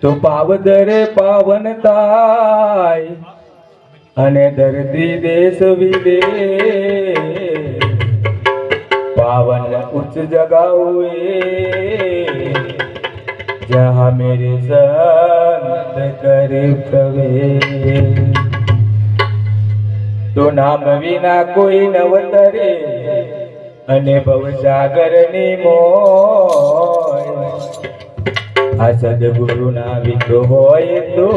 તો પાવદરે પાવન થાય અને ધરતી દેશ વિદેશ पावन उच्च जगह हुए जहाँ मेरे संत कर प्रवेश तो नाम विना कोई नवतरे અને ભવસાગરની મોય આ સદગુરુના વિતો હોય તો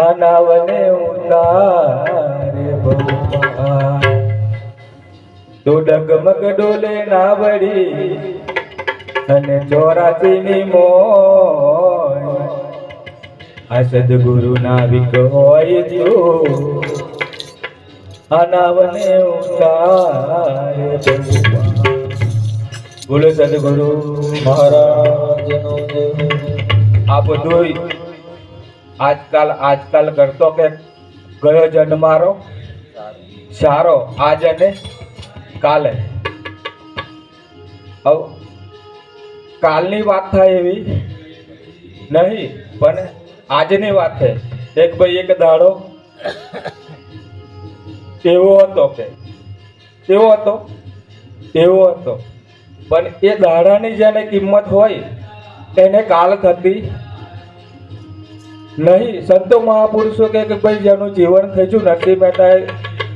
આ નાવને ઉતારે ભગવાન તો ડગમગ ડોલે નાવડી અને 84 ની મોય આ સદગુરુના વિક હોય તો આ નાવને ઉતારે ભગવાન બોલો સદગુરુ મહારાજનો જય। આ બધું આજકાલ કરતો કે ગયો જન્મ મારો સારો આજ અને કાલે કાલની વાત થાય એવી નહીં પણ આજની વાત છે। એક ભાઈ એક દાડો એવો હતો પણ એ દાડાની જેને કિંમત હોય એને કાલ થતી નહીં। સંતો મહાપુરુષો કે ભાઈ જેનું જીવન થઈ ગયું નરસિંહ મહેતાએ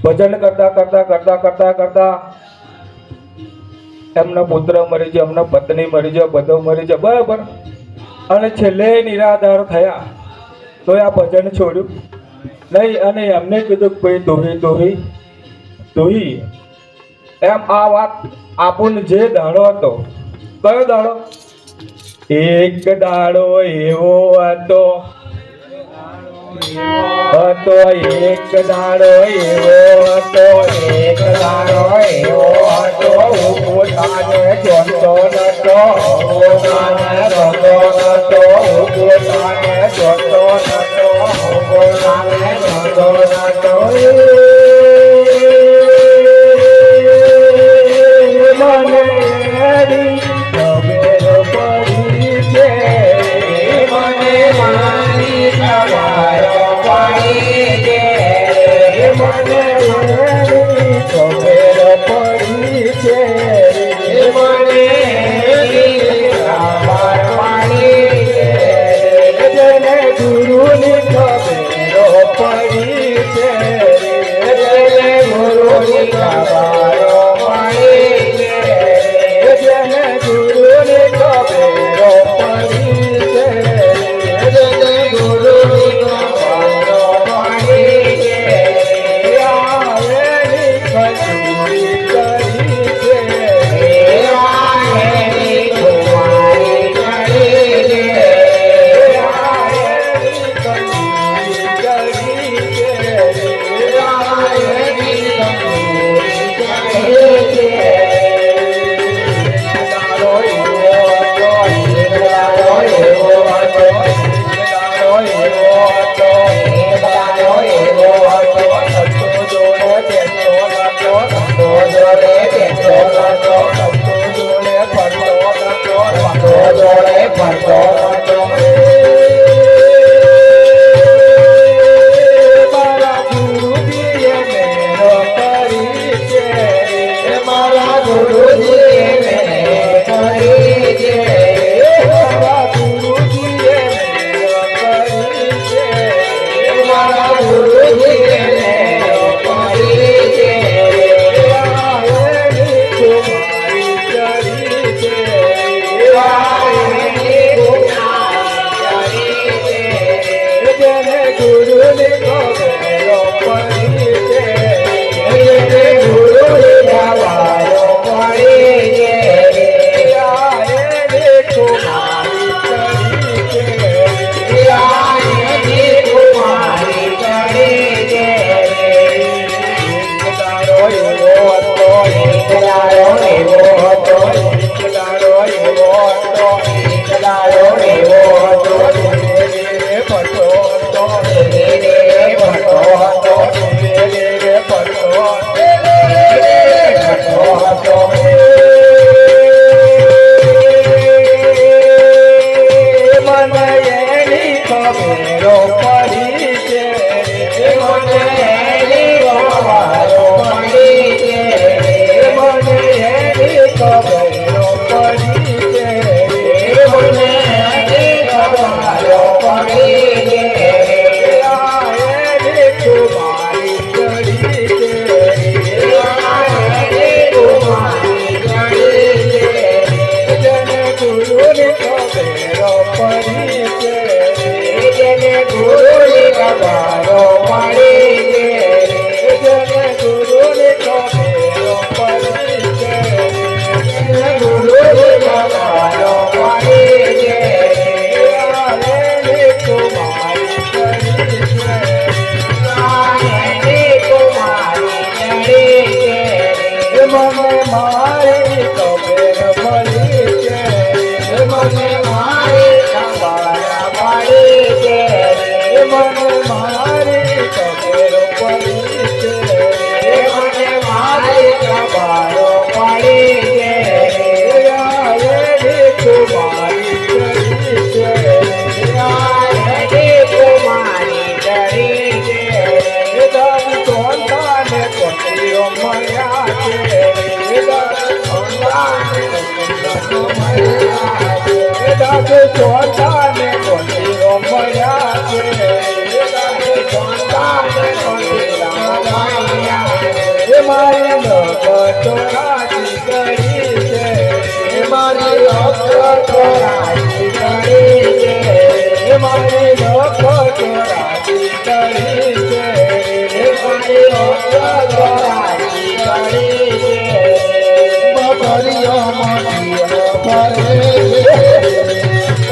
ભજન કરતા એમનો પુત્ર મરી ગયો, એમનો પત્ની મરી ગયો, બધો મરી ગયો બરાબર, અને છેલ્લે નિરાધાર થયા તો આ ભજન છોડ્યું નહીં અને એમને કીધું ભાઈ તુહી એમ આ વાત આપણને જે દાડો હતો કયો દાડો? એક દાડો એવો હતો એક દાડો એવો હતો પોતાને જોતો નતો પોતાને જોતો નતો ગુરુની ખબરો પડી છે જેને ગુરુની ખબરો પડી છે જેને ગુરુની ખબરો પડી છે જેને ગુરુની ખબરો પડી છે આને કુમારી કરી છે આને કુમારી કરી છે મને મારી ખબર પડી છે મને મારી ખબર પડી છે મને મારી ખબર પડી છે મને મારી ખબર પડી છે કુમારી કરી છે કુમારી કરી છે દાદી કોંતાને કોટીઓ મળ્યા છે દાદી કોંતાને કોટીઓ મળ્યા છે દાદી કોંતાને કોટીઓ મળ્યા છે દાદી કોંતાને કોટીઓ મળ્યા છે મારી નોકતો રાજી કરી છે મારી નોકતો રાજી કરી છે મારી નોકતો રાજી કરી છે મારી નોકતો રાજી કરી છે બકરીઓ મટીઓ ફરે છે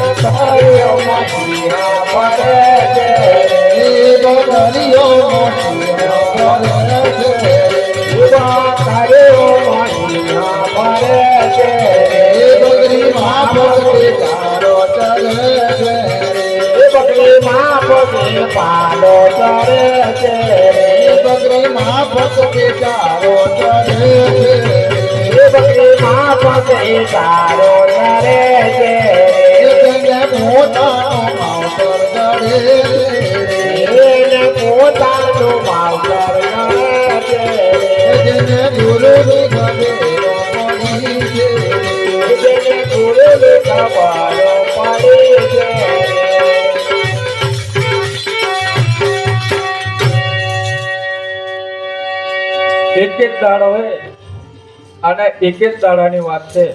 બકરીઓ મટીઓ ફરે છે બકરીઓ મટીઓ ફરે છે બકરીઓ મટીઓ ફરે છે બકરી માં પગે ચારો ચલે છે બકરી માં પગે પાલો ચરે છે બકરી માં પગે ચારો ચરે છે બકરી માં પગે ચારો ચરે છે તેને પોતાનો માવતર ચડે છે એને પોતાનો માવતર ચડે છે જેને ગુરુની ખબરો પડી છે જેને ગુરુની ખબરો પડી છે એક એક દાડો હે અને એક એક દાડાની વાત છે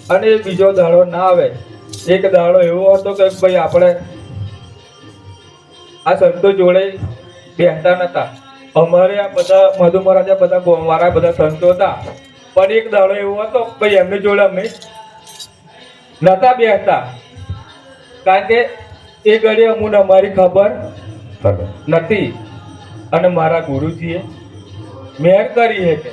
અને બીજો દાડો ના આવે એક દાડો એવો હતો કે ભાઈ આપણે આ સંતો જોડે બેસતા નતા અમારે આ બધા મધુ મહારાજા બધા મારા બધા સંતો હતા પણ એક દાડો એવો હતો ભાઈ એમની જોડે અમે નતા બેસતા કારણ કે એ ઘડી અમને અમારી ખબર નથી અને મારા ગુરુજીએ મેર કરી છે કે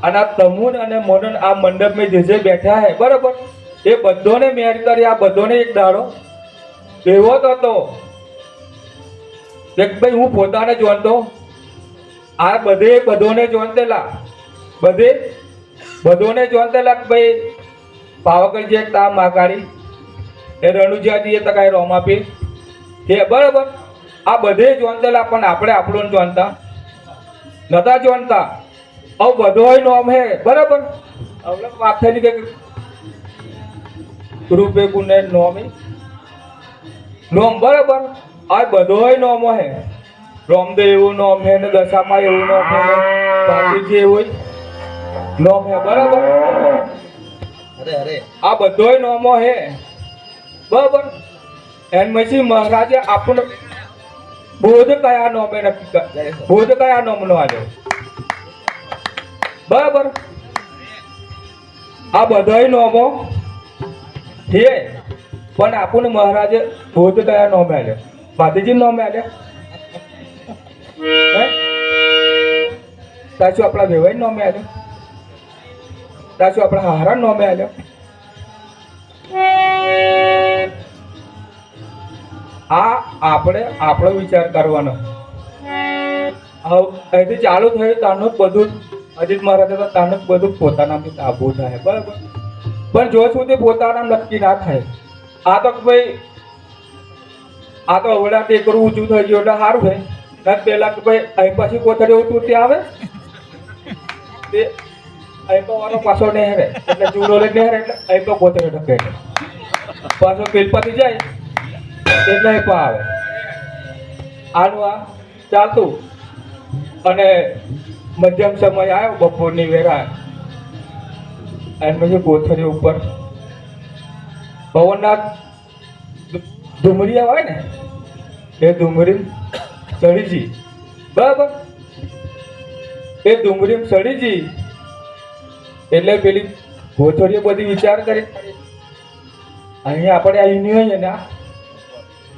અને આ તમુન અને મોનન આ મંડપમાં જે બેઠા હે બરાબર એ બધોને મેર કરી આ બધોને એક દાડો એવો જ હતો કે ભાઈ હું પોતાને જોનતો આ બધોને જોનતેલા બધોને જોનતેલા કે ભાઈ પાવાગઢ જે તા માકાળી એ રણુજાજીએ તો કાંઈ રોમ આપી કે બરાબર આ બધે જોનતેલા પણ આપણે આપણું જોનતા નતા જોનતા હવે બધોય નોમ હે બરાબર હવે વાત થઈ કે રૂપે ગુને નોમ બરાબર આ બધોય નોમો હે રોમદેવ એવું નોમ હે ને દશામાં એવું નોમ હે બાપુજી એવું નોમ હે બરાબર આ બધોય નોમો હે બરાબર એન પછી મહારાજે આપણને બોધ કયા નોમે નક્કી બોધ કયા નોમનો આવ્યો બરાબર આ બધાય નોમો છે પણ આપણને મહારાજે બોધ કયા નોમે આવ્યો ભાતીજી નોમે આવ્યો સાચું આપણા વેવાઈ નોમે આવ્યો સાચું આપણા હારા નોમે આવ્યો આ આપણે આપણો વિચાર કરવાનો અહીંથી ચાલુ થયું તાનું બધું અજીત મહારાજે તો તાનું બધું પોતાનાથી કાબુ થાય બરાબર પણ જો સુધી પોતાના નક્કી ના થાય આ તો ભાઈ આ તો અવડા ટેકરું ઊંચું થઈ ગયું એટલે સારું છે નથી પહેલા કે ભાઈ અહીં પછી કોથળી ઊંચું ત્યાં આવે તે અહીં તો વાનો પાછો નહેરે એટલે ચૂડો લઈ નહેરે એટલે અહીં તો કોથળી ઢકે પાછો પેલપતિ જાય એટલે અહીં પા આવે આનું આ ચાલતું અને મધ્યમ સમય આવ્યો બપોરની વેળા અને પછી કોથળી ઉપર પવનના ધુમરિયા હોય ને એ ધુમરી ચડી જી બરાબર. એ ડુંગળી ચડી જી એટલે પેલી કોથળીઓ બધી વિચાર કરી અહીંયા આપણે આવીને હોય ને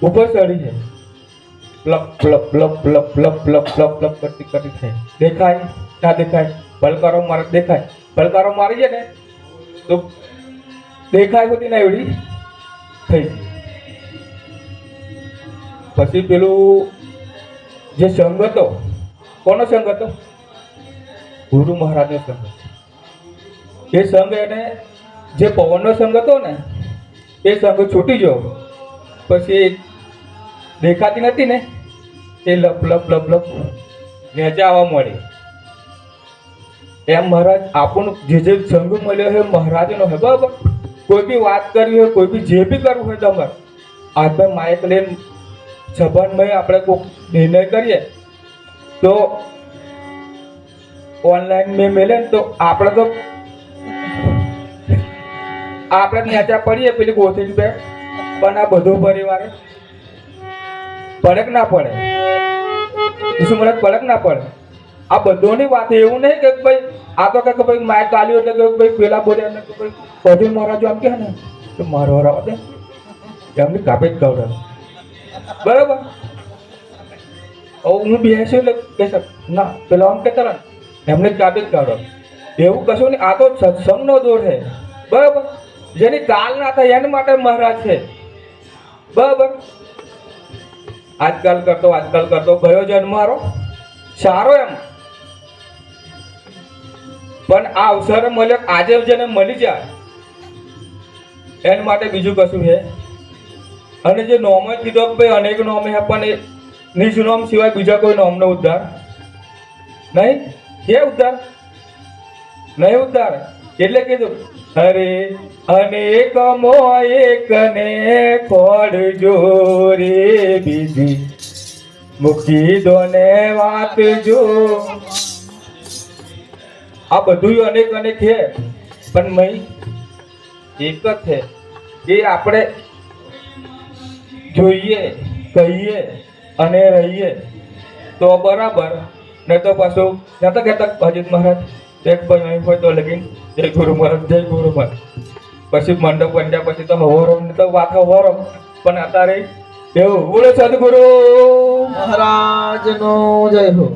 ઉપર ચડી છે પ્લપ પ્લપ પ્લપ પ્લપ પ્લપ પ્લપ પ્લપ પ્લપ કરતી કરતી થાય. દેખાય ના દેખાય, પલકારો મારે દેખાય, પલકારો મારી છે ને તો દેખાય બધી ના એવડી થઈ. પછી પેલું જે સંઘ હતો, કોનો સંઘ હતો? ગુરુ મહારાજનો સંઘ. એ સંઘ એને જે પવનનો સંઘ હતો ને એ સંઘ છૂટી ગયો. પછી દેખાતી નથી ને એ લપ લપ લપ લપ નેચા આવવા મળી. એમ મહારાજ આપણને જે સંઘ મળ્યો છે મહારાજનો છે બરાબર. કોઈ બી વાત કરવી હોય, કોઈ બી જે બી કરવું હોય તમારે હાથમાં માઇક લઈને સભાનમાં આપણે કોઈ નિર્ણય કરીએ તો ઓનલાઈન મેં મેલે ને તો આપણે તો આપણે નેચા પડીએ પેલી ગોથીની પે. પણ આ બધો પરિવારે પડક ના પડે, શું મને પડક ના પડે. આ બધોની વાત એવું નહીં કે ભાઈ આ તો કે ભાઈ માઇક ચાલ્યું એટલે કે ભાઈ પેલા બોલ્યા ને ભાઈ બધું મહારાજો આમ કહે ને તો મારો હરાવ દે એમની કાપે જ ગવડાવે બરાબર. હું બેસ્યું એટલે કહેશે ના પેલા આમ કહેતા ને એમને જ કાપે જ ગવડાવે. એવું કશું નહીં. આ તો સત્સંગનો દોર છે બરાબર. જેની કાલ ના થાય એના માટે મહારાજ છે બરાબર. આજકાલ કરતો ગયો જન્મ મારો સારો એમ, પણ આ અવસર મળ્યો આજે જેને મળી જાય એના માટે બીજું કશું છે. અને જે નોમ જ કીધો કે ભાઈ અનેક નોમ છે પણ એ નિજ નોમ સિવાય બીજા કોઈ નોમનો ઉદ્ધાર નહીં. કે ઉદ્ધાર નહીં ઉદ્ધાર એટલે કીધું અરે અનેક મો એકને ખોડજો રે બીજી મૂકી દો ને વાત જો. આ બધું અનેક અનેક છે પણ મય એક જ છે. એ આપણે જોઈએ, કહીએ અને રહીએ તો બરાબર. નહીં તો પાછું નતા કહેતા અજીત મહારાજ એક ભાઈ નહીં હોય તો લગીન જય ગુરુ મહારાજ જય ગુરુ મહારાજ. પછી મંડપ બન્યા પછી તો હવરમ ને તો વાત હવરમ. પણ અત્યારે એવું બોલે સદગુરુ મહારાજ નો જય હો.